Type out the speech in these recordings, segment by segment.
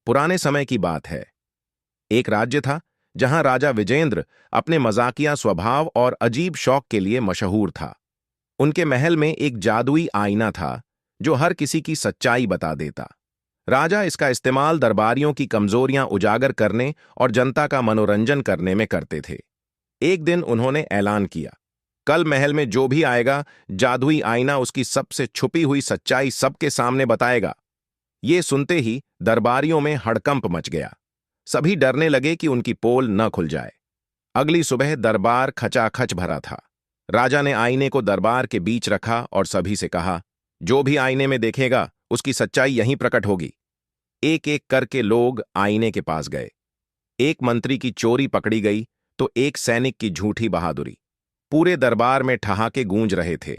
पुराने समय की बात है। एक राज्य था जहां राजा विजेंद्र अपने मजाकिया स्वभाव और अजीब शौक के लिए मशहूर था। उनके महल में एक जादुई आईना था जो हर किसी की सच्चाई बता देता। राजा इसका इस्तेमाल दरबारियों की कमजोरियां उजागर करने और जनता का मनोरंजन करने में करते थे। एक दिन उन्होंने ऐलान किया, कल महल में जो भी आएगा, जादुई आईना उसकी सबसे छुपी हुई सच्चाई सबके सामने बताएगा। ये सुनते ही दरबारियों में हड़कंप मच गया। सभी डरने लगे कि उनकी पोल न खुल जाए। अगली सुबह दरबार खचाखच भरा था। राजा ने आईने को दरबार के बीच रखा और सभी से कहा, जो भी आईने में देखेगा उसकी सच्चाई यहीं प्रकट होगी। एक एक करके लोग आईने के पास गए। एक मंत्री की चोरी पकड़ी गई तो एक सैनिक की झूठी बहादुरी। पूरे दरबार में ठहाके गूंज रहे थे।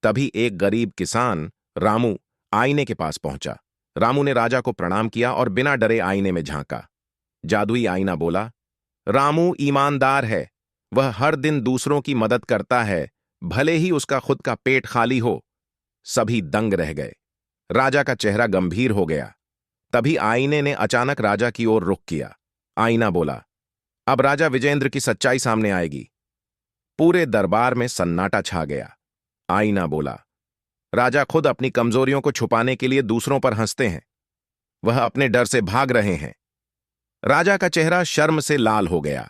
तभी एक गरीब किसान रामू आईने के पास पहुंचा। रामू ने राजा को प्रणाम किया और बिना डरे आईने में झांका। जादुई आईना बोला, रामू ईमानदार है। वह हर दिन दूसरों की मदद करता है, भले ही उसका खुद का पेट खाली हो। सभी दंग रह गए। राजा का चेहरा गंभीर हो गया। तभी आईने ने अचानक राजा की ओर रुख किया। आईना बोला, अब राजा विजेंद्र की सच्चाई सामने आएगी। पूरे दरबार में सन्नाटा छा गया। आईना बोला, राजा खुद अपनी कमजोरियों को छुपाने के लिए दूसरों पर हंसते हैं। वह अपने डर से भाग रहे हैं। राजा का चेहरा शर्म से लाल हो गया।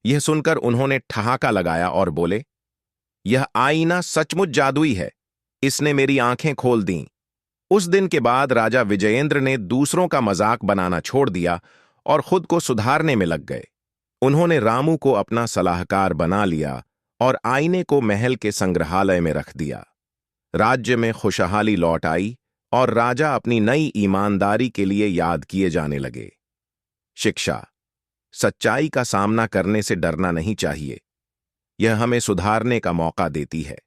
यह सुनकर उन्होंने ठहाका लगाया और बोले, यह आईना सचमुच जादुई है। इसने मेरी आंखें खोल दीं। उस दिन के बाद राजा विजयेंद्र ने दूसरों का मजाक बनाना छोड़ दिया और खुद को सुधारने में लग गए। उन्होंने रामू को अपना सलाहकार बना लिया और आईने को महल के संग्रहालय में रख दिया। राज्य में खुशहाली लौट आई और राजा अपनी नई ईमानदारी के लिए याद किए जाने लगे। शिक्षा: सच्चाई का सामना करने से डरना नहीं चाहिए। यह हमें सुधारने का मौका देती है।